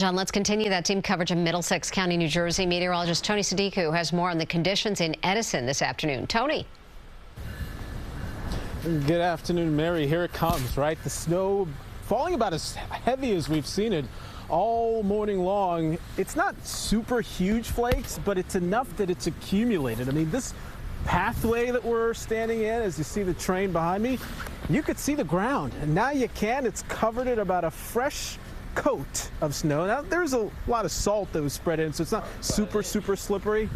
John, let's continue that team coverage in Middlesex County, New Jersey. Meteorologist Tony Sadiku has more on the conditions in Edison this afternoon. Tony. Good afternoon, Mary. Here it comes, right? The snow falling about as heavy as we've seen it all morning long. It's not super huge flakes, but it's enough that it's accumulated. I mean, this pathway that we're standing in, as you see the train behind me, you could see the ground. And now you can. It's covered in about a fresh coat of snow. Now there's a lot of salt that was spread in, so it's not super slippery,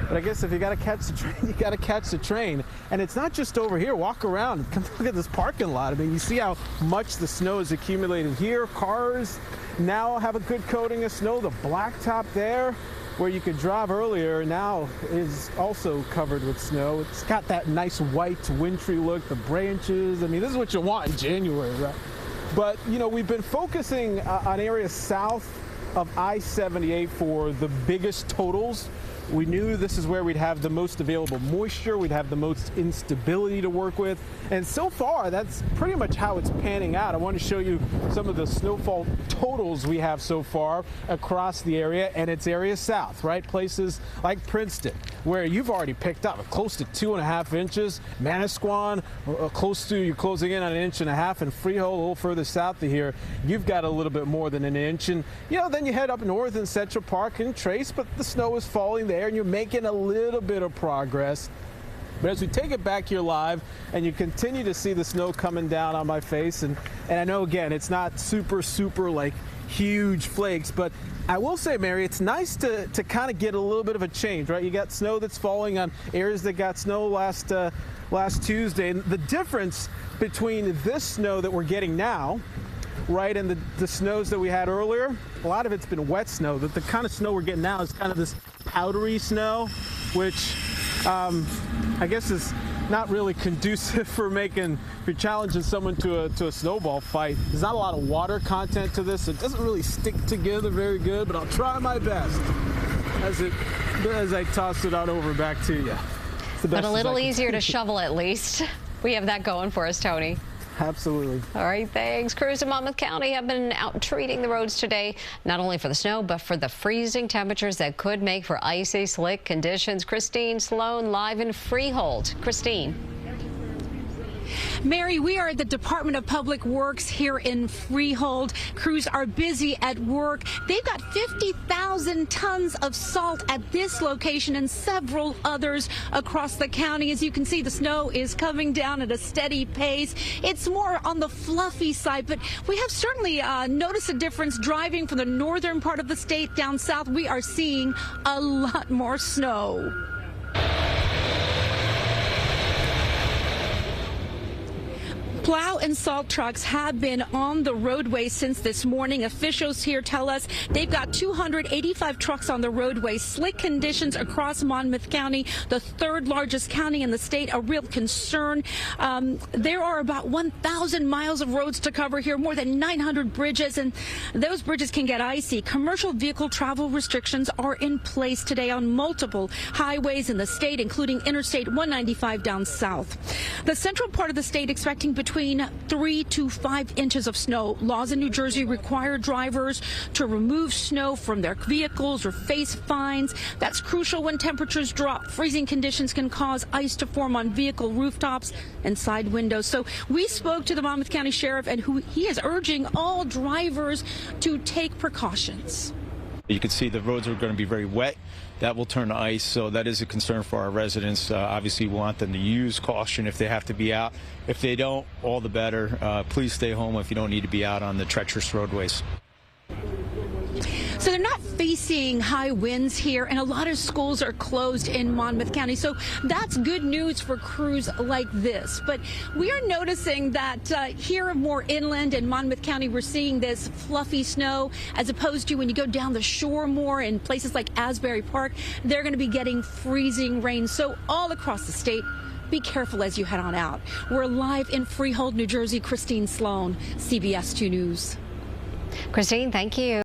but I guess if you got to catch the train, you got to catch the train. And it's not just over here. Walk around, come look at this parking lot. I mean, you see how much the snow is accumulated here. Cars now have a good coating of snow. The blacktop there where you could drive earlier now is also covered with snow. It's got that nice white wintry look, the branches. I mean, this is what you want in January, right? But, you know, we've been focusing on areas south of I-78 for the biggest totals. We knew this is where we'd have the most available moisture, we'd have the most instability to work with. And so far, that's pretty much how it's panning out. I want to show you some of the snowfall totals we have so far across the area, and it's area south, right? Places like Princeton, where you've already picked up close to 2.5 inches. Manasquan, you're closing in on 1.5 inches, and Freehold, a little further south of here, you've got a little bit more than 1 inch. And, you know, then you head up north in Central Park and Trace, but the snow is falling there, and you're making a little bit of progress. But as we take it back here live, and you continue to see the snow coming down on my face, and I know, again, it's not super like huge flakes, but I will say, Mary, it's nice to kind of get a little bit of a change, right? You got snow that's falling on areas that got snow last Tuesday, and the difference between this snow that we're getting now, right, and the snows that we had earlier, a lot of it's been wet snow. The kind of snow we're getting now is kind of this powdery snow, which I guess is not really conducive for if you're challenging someone to a snowball fight. There's not a lot of water content to this. It doesn't really stick together very good, but I'll try my best as I toss it on over back to you. But a little easier to shovel, at least. We have that going for us, Tony. Absolutely. All right, thanks. Crews in Monmouth County have been out treating the roads today, not only for the snow, but for the freezing temperatures that could make for icy, slick conditions. Christine Sloan live in Freehold. Christine. Mary, we are at the Department of Public Works here in Freehold. Crews are busy at work. They've got 50,000 tons of salt at this location and several others across the county. As you can see, the snow is coming down at a steady pace. It's more on the fluffy side, but we have certainly noticed a difference driving from the northern part of the state down south. We are seeing a lot more snow. Plow and salt trucks have been on the roadway since this morning. Officials here tell us they've got 285 trucks on the roadway. Slick conditions across Monmouth County, the third largest county in the state, a real concern. There are about 1,000 miles of roads to cover here, more than 900 bridges, and those bridges can get icy. Commercial vehicle travel restrictions are in place today on multiple highways in the state, including Interstate 195 down south. The central part of the state expecting between 3 to 5 inches of snow. Laws in New Jersey require drivers to remove snow from their vehicles or face fines. That's crucial when temperatures drop. Freezing conditions can cause ice to form on vehicle rooftops and side windows. So we spoke to the Monmouth County Sheriff, and he is urging all drivers to take precautions. You can see the roads are going to be very wet. That will turn to ice, so that is a concern for our residents. Obviously, we want them to use caution if they have to be out. If they don't, all the better. Please stay home if you don't need to be out on the treacherous roadways. So they're not facing high winds here, and a lot of schools are closed in Monmouth County. So that's good news for crews like this. But we are noticing that here more inland in Monmouth County, we're seeing this fluffy snow, as opposed to when you go down the shore more in places like Asbury Park, they're going to be getting freezing rain. So all across the state, be careful as you head on out. We're live in Freehold, New Jersey. Christine Sloan, CBS 2 News. Christine, thank you.